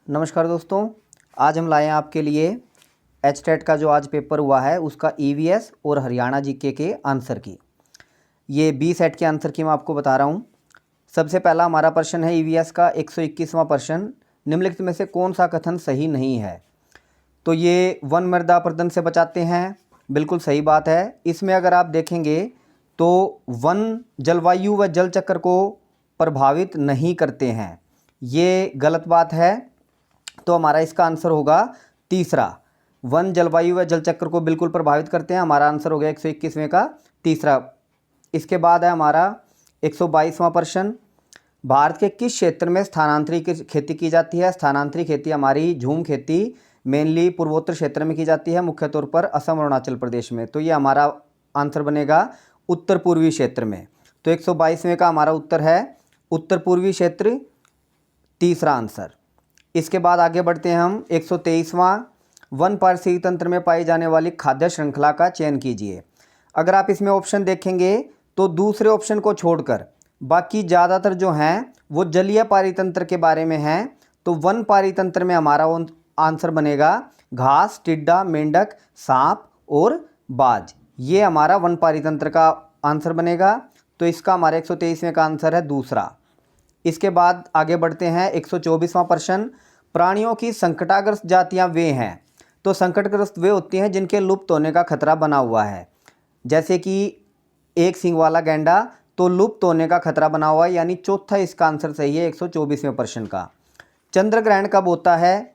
नमस्कार दोस्तों, आज हम लाए हैं आपके लिए एचटेट का जो आज पेपर हुआ है उसका ईवीएस और हरियाणा जीके के आंसर की। ये 20 सेट के आंसर की मैं आपको बता रहा हूँ। सबसे पहला हमारा प्रश्न है ईवीएस का 121वां प्रश्न, निम्नलिखित में से कौन सा कथन सही नहीं है। तो ये वन मृदा अपरदन से बचाते हैं, बिल्कुल सही बात है। इसमें अगर आप देखेंगे तो वन जलवायु व जल चक्र को प्रभावित नहीं करते हैं, ये गलत बात है। तो हमारा इसका आंसर होगा तीसरा, वन जलवायु व जल चक्र को बिल्कुल प्रभावित करते हैं। हमारा आंसर हो गया 121वें का तीसरा। इसके बाद है हमारा 122वां प्रश्न, भारत के किस क्षेत्र में स्थानांतरित खेती की जाती है। स्थानांतरित खेती हमारी झूम खेती मेनली पूर्वोत्तर क्षेत्र में की जाती है, मुख्य तौर पर असम और अरुणाचल प्रदेश में। तो ये हमारा आंसर बनेगा उत्तर पूर्वी क्षेत्र में। तो 122वें का हमारा उत्तर है उत्तर पूर्वी क्षेत्र, तीसरा आंसर। इसके बाद आगे बढ़ते हैं हम 123वां, वन पारिस्थितिकी तंत्र में पाई जाने वाली खाद्य श्रृंखला का चयन कीजिए। अगर आप इसमें ऑप्शन देखेंगे तो दूसरे ऑप्शन को छोड़कर बाकी ज़्यादातर जो हैं वो जलीय पारितंत्र के बारे में हैं। तो वन पारितंत्र में हमारा आंसर बनेगा घास, टिड्डा, मेंढक, सांप और बाज। ये हमारा वन पारितंत्र का आंसर बनेगा। तो इसका हमारे 123वें का आंसर है दूसरा। इसके बाद आगे बढ़ते हैं 124वां प्रश्न, प्राणियों की संकटाग्रस्त जातियां वे हैं। तो संकटग्रस्त वे होती हैं जिनके लुप्त होने का खतरा बना हुआ है, जैसे कि एक सींग वाला गैंडा, तो लुप्त होने का खतरा बना हुआ है, यानी चौथा इसका आंसर सही है 124वें प्रश्न का। चंद्र ग्रहण कब होता है।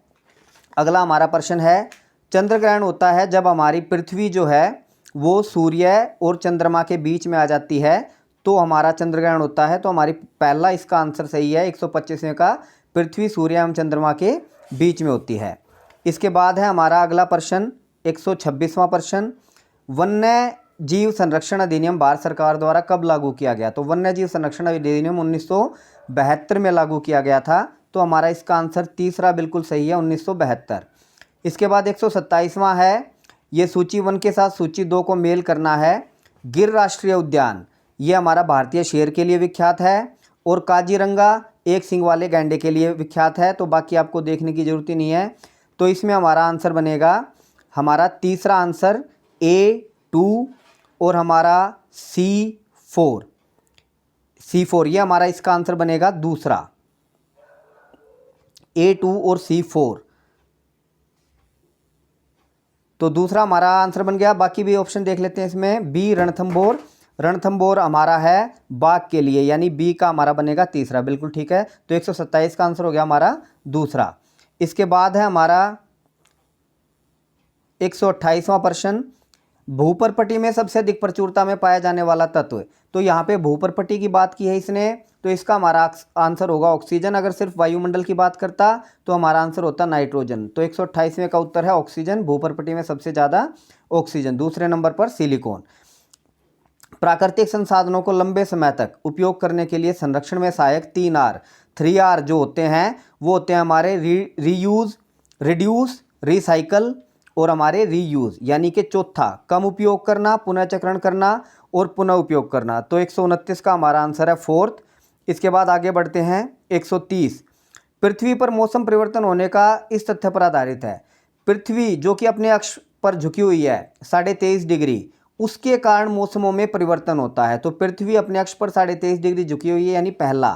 अगला हमारा प्रश्न है, चंद्र ग्रहण होता है जब हमारी पृथ्वी जो है वो सूर्य और चंद्रमा के बीच में आ जाती है, तो हमारा चंद्र ग्रहण होता है। तो हमारी पहला इसका आंसर सही है 125वें का, पृथ्वी सूर्य एवं चंद्रमा के बीच में होती है। इसके बाद है हमारा अगला प्रश्न 126वां प्रश्न, वन्य जीव संरक्षण अधिनियम भारत सरकार द्वारा कब लागू किया गया। तो वन्य जीव संरक्षण अधिनियम 1972 में लागू किया गया था। तो हमारा इसका आंसर तीसरा बिल्कुल सही है 1972। इसके बाद 127वां है, ये सूची 1 के साथ सूची 2 को मेल करना है। गिर राष्ट्रीय उद्यान ये हमारा भारतीय शेर के लिए विख्यात है, और काजीरंगा एक सींग वाले गैंडे के लिए विख्यात है। तो बाकी आपको देखने की जरूरत ही नहीं है। तो इसमें हमारा आंसर बनेगा हमारा तीसरा आंसर A2 और हमारा C4 ये हमारा इसका आंसर बनेगा दूसरा, A2 और C4। तो दूसरा हमारा आंसर बन गया। बाकी भी ऑप्शन देख लेते हैं इसमें। B रणथंभौर हमारा है बाघ के लिए, यानी बी का हमारा बनेगा तीसरा, बिल्कुल ठीक है। तो 127 का आंसर हो गया हमारा दूसरा। इसके बाद है हमारा 128वां प्रश्न, भूपर्पटी में सबसे अधिक प्रचुरता में पाया जाने वाला तत्व। तो यहाँ पे भूपर्पटी की बात की है इसने, तो इसका हमारा आंसर होगा ऑक्सीजन। अगर सिर्फ वायुमंडल की बात करता तो हमारा आंसर होता नाइट्रोजन। तो 128वें का उत्तर है ऑक्सीजन, भूपर्पटी में सबसे ज़्यादा ऑक्सीजन। दूसरे नंबर पर सिलिकॉन। प्राकृतिक संसाधनों को लंबे समय तक उपयोग करने के लिए संरक्षण में सहायक 3R जो होते हैं वो होते हैं हमारे रीयूज, रिड्यूस, रिसाइकल और हमारे रीयूज, यानी कि चौथा कम उपयोग करना, पुनर्चक्रण करना और पुनः उपयोग करना। तो 129 का हमारा आंसर है फोर्थ। इसके बाद आगे बढ़ते हैं 130, पृथ्वी पर मौसम परिवर्तन होने का इस तथ्य पर आधारित है। पृथ्वी जो कि अपने अक्ष पर झुकी हुई है 23.5 डिग्री, उसके कारण मौसमों में परिवर्तन होता है। तो पृथ्वी अपने अक्ष पर 23.5 डिग्री झुकी हुई है, यानी पहला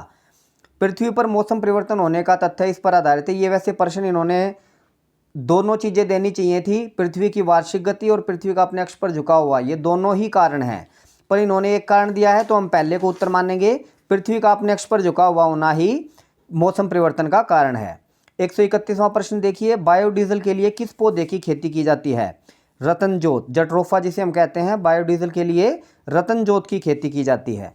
पृथ्वी पर मौसम परिवर्तन होने का तथ्य इस पर आधारित है। ये वैसे प्रश्न इन्होंने दोनों चीज़ें देनी चाहिए थी, पृथ्वी की वार्षिक गति और पृथ्वी का अपने अक्ष पर झुका हुआ, ये दोनों ही कारण हैं, पर इन्होंने एक कारण दिया है तो हम पहले को उत्तर मानेंगे। पृथ्वी का अपने अक्ष पर झुका हुआ होना ही मौसम परिवर्तन का कारण है। 131वां प्रश्न देखिए, बायोडीजल के लिए किस पौधे की खेती की जाती है। रतनजोत, जट्रोफा जिसे हम कहते हैं, बायोडीजल के लिए रतनजोत की खेती की जाती है।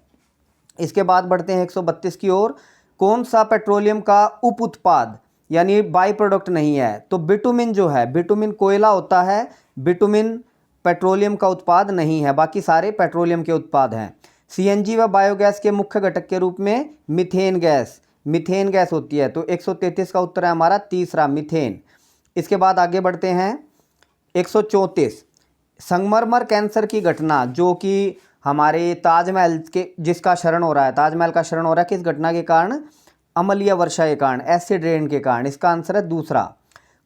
इसके बाद बढ़ते हैं 132 की ओर, कौन सा पेट्रोलियम का उप उत्पाद यानी बाई प्रोडक्ट नहीं है। तो बिटुमिन जो है, बिटुमिन कोयला होता है, बिटुमिन पेट्रोलियम का उत्पाद नहीं है, बाकी सारे पेट्रोलियम के उत्पाद हैं। CNG व बायोगैस के मुख्य घटक के रूप में मिथेन गैस होती है। तो 133 का उत्तर है हमारा तीसरा, मिथेन। इसके बाद आगे बढ़ते हैं 134, संगमरमर कैंसर की घटना जो कि हमारे ताजमहल के जिसका शरण हो रहा है, ताजमहल का शरण हो रहा है, किस घटना के कारण अम्लीय वर्षा के कारण, एसिड रेन के कारण। इसका आंसर है दूसरा।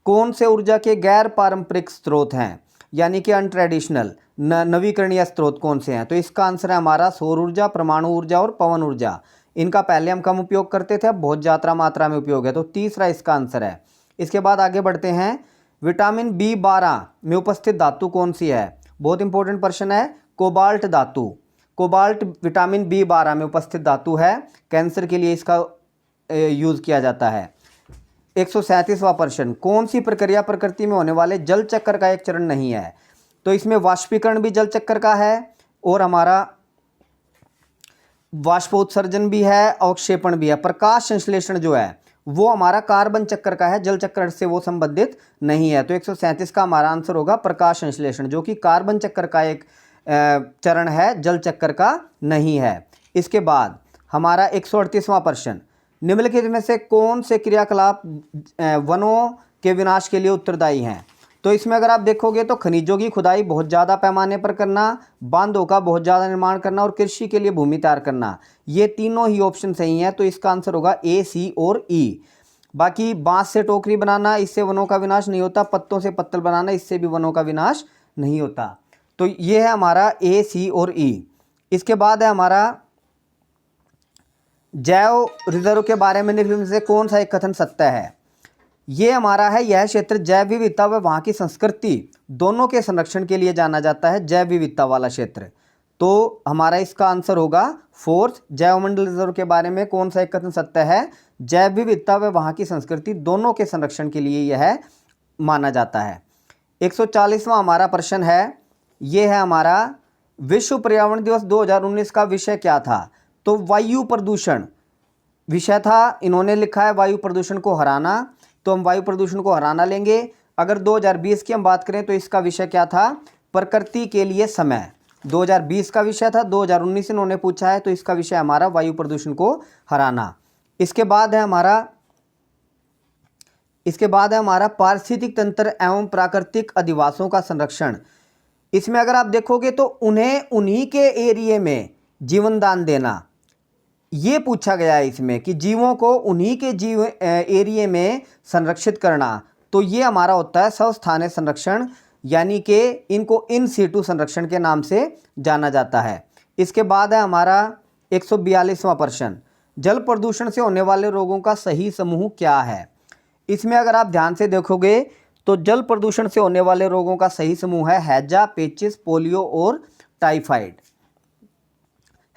कौन से ऊर्जा के गैर पारंपरिक स्रोत हैं, यानी कि अनट्रेडिशनल, नवीकरणीय स्रोत कौन से हैं? तो इसका आंसर है हमारा सौर ऊर्जा, परमाणु ऊर्जा और पवन ऊर्जा। इनका पहले हम कम उपयोग करते थे, अब बहुत ज़्यादा मात्रा में उपयोग है, तो तीसरा इसका आंसर है। इसके बाद आगे बढ़ते हैं। विटामिन B12 में उपस्थित धातु कौन सी है? बहुत इंपॉर्टेंट प्रश्न है। कोबाल्ट धातु, कोबाल्ट विटामिन B12 में उपस्थित धातु है। कैंसर के लिए इसका यूज किया जाता है। 137वां प्रश्न, कौन सी प्रक्रिया प्रकृति में होने वाले जल चक्र का एक चरण नहीं है? तो इसमें वाष्पीकरण भी जल चक्र का है और हमारा वाष्पोत्सर्जन भी है, अवक्षेपण भी है। प्रकाश संश्लेषण जो है वो हमारा कार्बन चक्र का है, जल चक्र से वो संबंधित नहीं है। तो 137 का हमारा आंसर होगा प्रकाश संश्लेषण, जो कि कार्बन चक्र का एक चरण है, जल चक्र का नहीं है। इसके बाद हमारा 138वां प्रश्न, निम्नलिखित में से कौन से क्रियाकलाप वनों के विनाश के लिए उत्तरदायी हैं? तो इसमें अगर आप देखोगे तो खनिजों की खुदाई बहुत ज़्यादा पैमाने पर करना, बांधों का बहुत ज़्यादा निर्माण करना और कृषि के लिए भूमि तैयार करना, ये तीनों ही ऑप्शन सही हैं। तो इसका आंसर होगा A, C और E। बाकी बांस से टोकरी बनाना, इससे वनों का विनाश नहीं होता। पत्तों से पत्तल बनाना, इससे भी वनों का विनाश नहीं होता। तो ये है हमारा A, C और E। इसके बाद है हमारा जैव रिजर्व के बारे में निम्नलिखित में से कौन सा एक कथन सत्य है? ये हमारा है, यह क्षेत्र जैव विविधता व वहाँ की संस्कृति दोनों के संरक्षण के लिए जाना जाता है, जैव विविधता वाला क्षेत्र। तो हमारा इसका आंसर होगा फोर्थ। जैवमंडल रिजर्व के बारे में कौन सा एक कथन सत्य है? जैव विविधता व वहाँ की संस्कृति दोनों के संरक्षण के लिए यह माना जाता है। 140वां हमारा प्रश्न है, ये है हमारा विश्व पर्यावरण दिवस 2019 का विषय क्या था? तो वायु प्रदूषण विषय था। इन्होंने लिखा है वायु प्रदूषण को हराना, तो हम वायु प्रदूषण को हराना लेंगे। अगर 2020 की हम बात करें तो इसका विषय क्या था? प्रकृति के लिए समय। 2020 का विषय था, 2019 इन्होंने पूछा है, तो इसका विषय हमारा वायु प्रदूषण को हराना। इसके बाद है हमारा पारिस्थितिक तंत्र एवं प्राकृतिक अधिवासों का संरक्षण। इसमें अगर आप देखोगे तो उन्हें उन्हीं के एरिया में जीवन दान देना, ये पूछा गया है इसमें कि जीवों को उन्हीं के जीव एरिया में संरक्षित करना। तो ये हमारा होता है स्वस्थानीय संरक्षण, यानी कि इनको इन सीटू संरक्षण के नाम से जाना जाता है। इसके बाद है हमारा 142वां प्रश्न, जल प्रदूषण से होने वाले रोगों का सही समूह क्या है? इसमें अगर आप ध्यान से देखोगे तो जल प्रदूषण से होने वाले रोगों का सही समूह है हैजा, पेचिस, पोलियो और टाइफाइड।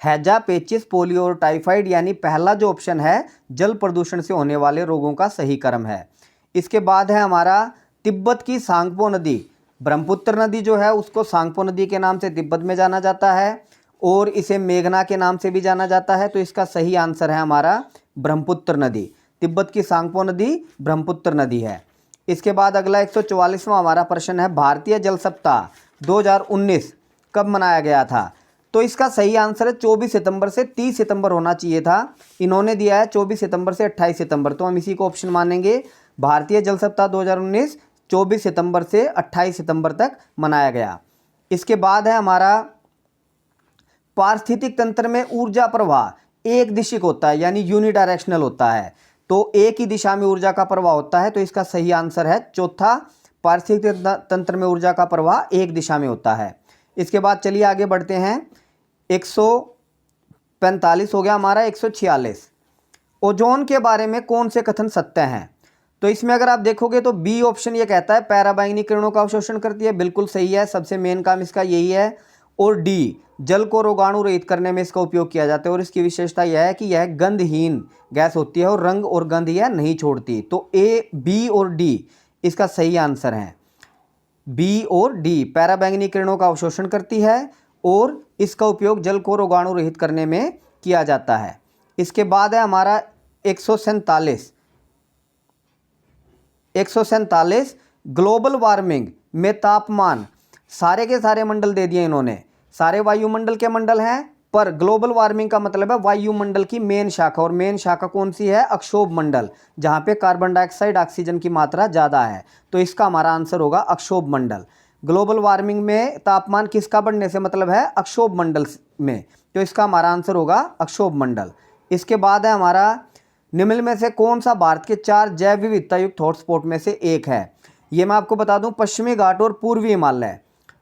हैजा, पेचिस, पोलियो और टाइफाइड, यानी पहला जो ऑप्शन है जल प्रदूषण से होने वाले रोगों का सही क्रम है। इसके बाद है हमारा तिब्बत की सांगपो नदी, ब्रह्मपुत्र नदी जो है उसको सांगपो नदी के नाम से तिब्बत में जाना जाता है और इसे मेघना के नाम से भी जाना जाता है। तो इसका सही आंसर है हमारा ब्रह्मपुत्र नदी। तिब्बत की सांगपो नदी ब्रह्मपुत्र नदी है। इसके बाद अगला 144वां हमारा प्रश्न है, भारतीय जल सप्ताह 2019 कब मनाया गया था? तो इसका सही आंसर है 24 सितंबर से 30 सितंबर होना चाहिए था। इन्होंने दिया है 24 सितंबर से 28 सितंबर, तो हम इसी को ऑप्शन मानेंगे। भारतीय जल सप्ताह 2019 24 सितंबर से 28 सितंबर तक मनाया गया। इसके बाद है हमारा पारिस्थितिक तंत्र में ऊर्जा प्रवाह एक दिशिक होता है, यानी यूनिडायरेक्शनल होता है। तो एक ही दिशा में ऊर्जा का प्रवाह होता है, तो इसका सही आंसर है चौथा। पारिस्थितिक तंत्र में ऊर्जा का प्रवाह एक दिशा में होता है। इसके बाद चलिए आगे बढ़ते हैं। 145 हो गया हमारा। 146, ओजोन के बारे में कौन से कथन सत्य हैं? तो इसमें अगर आप देखोगे तो बी ऑप्शन ये कहता है पराबैंगनी किरणों का अवशोषण करती है, बिल्कुल सही है, सबसे मेन काम इसका यही है। और डी, जल को रोगाणु रहित करने में इसका उपयोग किया जाता है और इसकी विशेषता यह है कि यह गंधहीन गैस होती है और रंग और गंध यह नहीं छोड़ती। तो ए, बी और डी इसका सही आंसर है। बी और डी, पराबैंगनी किरणों का अवशोषण करती है और इसका उपयोग जल को रोगाणु रहित करने में किया जाता है। इसके बाद है हमारा 147 ग्लोबल वार्मिंग में तापमान, सारे के सारे मंडल दे दिए इन्होंने, सारे वायुमंडल के मंडल हैं, पर ग्लोबल वार्मिंग का मतलब है वायुमंडल की मेन शाखा, और मेन शाखा कौन सी है? अक्षोभ मंडल, जहां पे कार्बन डाइऑक्साइड ऑक्सीजन की मात्रा ज़्यादा है। तो इसका हमारा आंसर होगा अक्षोभ मंडल। ग्लोबल वार्मिंग में तापमान किसका बढ़ने से मतलब है? अक्षोभ मंडल में, तो इसका हमारा आंसर होगा अक्षोभ मंडल। इसके बाद है हमारा निम्न में से कौन सा भारत के 4 जैव विविधता युक्त हॉटस्पॉट में से एक है? ये मैं आपको बता दूं, पश्चिमी घाट और पूर्वी हिमालय।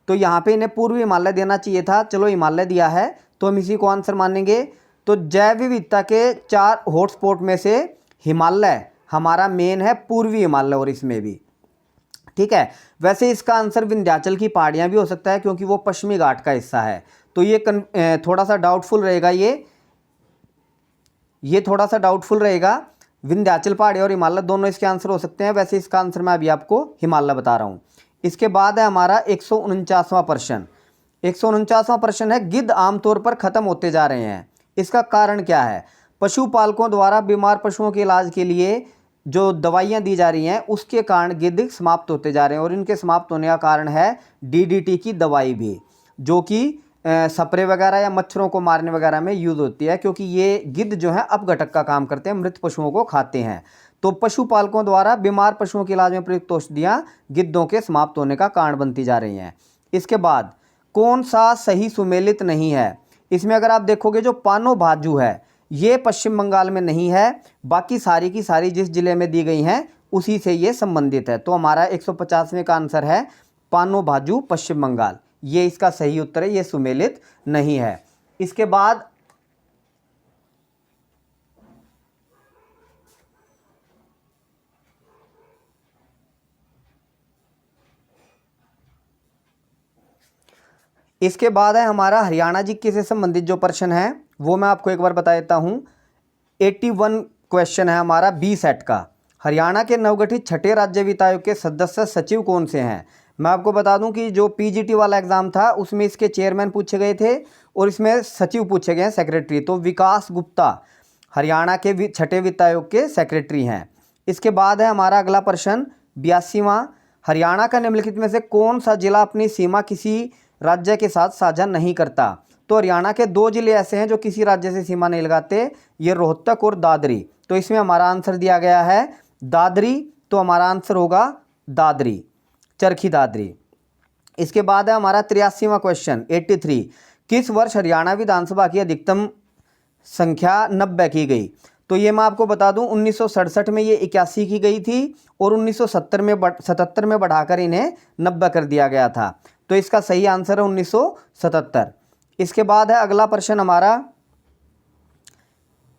तो यहाँ पे इन्हें पूर्वी हिमालय देना चाहिए था, चलो हिमालय दिया है तो हम इसी को आंसर मानेंगे। तो जैव विविधता के 4 हॉटस्पॉट में से हिमालय हमारा मेन है, पूर्वी हिमालय, और इसमें भी ठीक है। वैसे इसका आंसर विंध्याचल की पहाड़ियाँ भी हो सकता है क्योंकि वो पश्चिमी घाट का हिस्सा है। तो ये थोड़ा सा डाउटफुल रहेगा, ये थोड़ा सा डाउटफुल रहेगा। विंध्याचल पहाड़ी और हिमालय दोनों इसके आंसर हो सकते हैं। वैसे इसका आंसर मैं अभी आपको हिमालय बता रहा हूँ। इसके बाद है हमारा 149वां प्रश्न। 149वां प्रश्न है, गिद्ध आमतौर पर खत्म होते जा रहे हैं, इसका कारण क्या है? पशुपालकों द्वारा बीमार पशुओं के इलाज के लिए जो दवाइयाँ दी जा रही हैं उसके कारण गिद्ध समाप्त होते जा रहे हैं, और इनके समाप्त होने का कारण है डीडीटी की दवाई भी, जो कि स्प्रे वगैरह या मच्छरों को मारने वगैरह में यूज़ होती है, क्योंकि ये गिद्ध जो है अपघटक का काम करते हैं, मृत पशुओं को खाते हैं। तो पशुपालकों द्वारा बीमार पशुओं के इलाज में प्रयुक्त औषधियाँ गिद्धों के समाप्त होने का कारण बनती जा रही हैं। इसके बाद कौन सा सही सुमेलित नहीं है? इसमें अगर आप देखोगे जो पानो भाजू है ये पश्चिम बंगाल में नहीं है, बाकी सारी की सारी जिस जिले में दी गई हैं उसी से ये संबंधित है। तो हमारा 150वें का आंसर है पानो भाजू, पश्चिम बंगाल। ये इसका सही उत्तर है, ये सुमेलित नहीं है। इसके बाद है हमारा हरियाणा जी से संबंधित जो प्रश्न है वो मैं आपको एक बार बता देता हूं। 81 क्वेश्चन है हमारा बी सेट का। हरियाणा के नवगठित छठे राज्य वित्त आयोग के सदस्य सचिव कौन से हैं? मैं आपको बता दूं कि जो पीजीटी वाला एग्जाम था उसमें इसके चेयरमैन पूछे गए थे और इसमें सचिव पूछे गए हैं, सेक्रेटरी। तो विकास गुप्ता हरियाणा के छठे वित्त आयोग के सेक्रेटरी हैं। इसके बाद है हमारा अगला प्रश्न 82वां, हरियाणा का निम्नलिखित में से कौन सा जिला अपनी सीमा किसी राज्य के साथ साझा नहीं करता? तो हरियाणा के 2 जिले ऐसे हैं जो किसी राज्य से सीमा नहीं लगाते, ये रोहतक और दादरी। तो इसमें हमारा आंसर दिया गया है दादरी, तो हमारा आंसर होगा दादरी, चरखी दादरी। इसके बाद है हमारा 83वां क्वेश्चन 83, किस वर्ष हरियाणा विधानसभा की अधिकतम संख्या 90 की गई? तो ये मैं आपको बता दूं 1967 में ये 81 की गई थी और 1977 में बढ़ाकर इन्हें 90 कर दिया गया था। तो इसका सही आंसर है 1977। इसके बाद है अगला प्रश्न हमारा,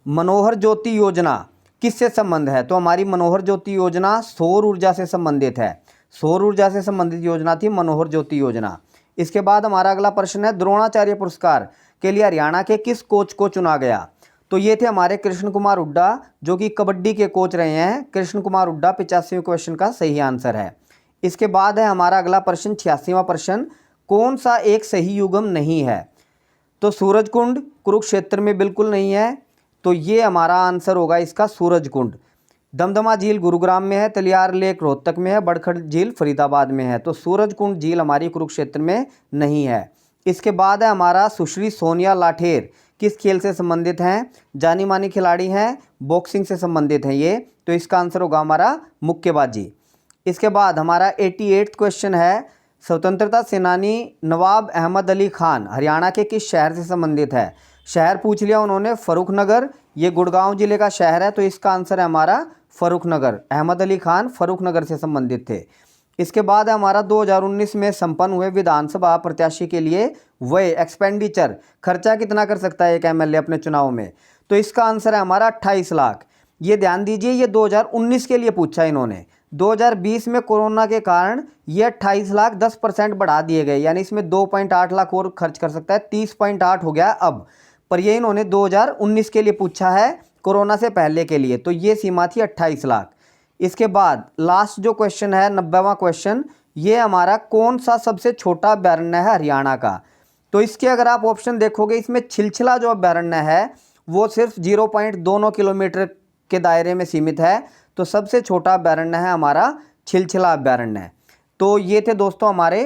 मनोहर ज्योति योजना किससे संबंध है? तो हमारी मनोहर ज्योति योजना सौर ऊर्जा से संबंधित है, सौर ऊर्जा से संबंधित योजना थी मनोहर ज्योति योजना। इसके बाद हमारा अगला प्रश्न है, द्रोणाचार्य पुरस्कार के लिए हरियाणा के किस कोच को चुना गया? तो ये थे हमारे कृष्ण कुमार हुड्डा, जो कि कबड्डी के कोच रहे हैं। कृष्ण कुमार हुड्डा 85वें क्वेश्चन का सही आंसर है। इसके बाद है हमारा अगला प्रश्न 86वां प्रश्न, कौन सा एक सही युग्म नहीं है? तो सूरजकुंड कुरुक्षेत्र में बिल्कुल नहीं है, तो ये हमारा आंसर होगा इसका सूरजकुंड। दमदमा झील गुरुग्राम में है, तलियार लेक रोहतक में है, बड़खड़ झील फरीदाबाद में है। तो सूरजकुंड झील हमारी कुरुक्षेत्र में नहीं है। इसके बाद है हमारा सुश्री सोनिया लाठेर किस खेल से संबंधित हैं? जानी मानी खिलाड़ी हैं, बॉक्सिंग से संबंधित हैं ये। तो इसका आंसर होगा हमारा मुक्केबाजी। इसके बाद हमारा 88वां क्वेश्चन है, स्वतंत्रता सेनानी नवाब अहमद अली खान हरियाणा के किस शहर से संबंधित है? शहर पूछ लिया उन्होंने, फर्रुखनगर, ये गुड़गांव जिले का शहर है। तो इसका आंसर है हमारा फर्रुखनगर। अहमद अली खान फर्रुखनगर से संबंधित थे। इसके बाद है हमारा 2019 में संपन्न हुए विधानसभा प्रत्याशी के लिए व्यय एक्सपेंडिचर, खर्चा कितना कर सकता है एक एमएलए अपने चुनाव में? तो इसका आंसर है हमारा 28 लाख। ये ध्यान दीजिए, ये 2019 के लिए पूछा इन्होंने। 2020 में कोरोना के कारण ये 28 लाख 10% बढ़ा दिए गए, यानी इसमें 2.8 लाख और खर्च कर सकता है, 30.8 हो गया अब। पर ये इन्होंने 2019 के लिए पूछा है, कोरोना से पहले के लिए। तो ये सीमा थी 28 लाख। इसके बाद लास्ट जो क्वेश्चन है 90वां क्वेश्चन, ये हमारा कौन सा सबसे छोटा अभ्यारण्य है हरियाणा का? तो इसके अगर आप ऑप्शन देखोगे, इसमें छिलछिला जो अभ्यारण्य है वो सिर्फ 0.2 किलोमीटर के दायरे में सीमित है। तो सबसे छोटा अभ्यारण्य है हमारा छिलछिला अभ्यारण्य। तो ये थे दोस्तों हमारे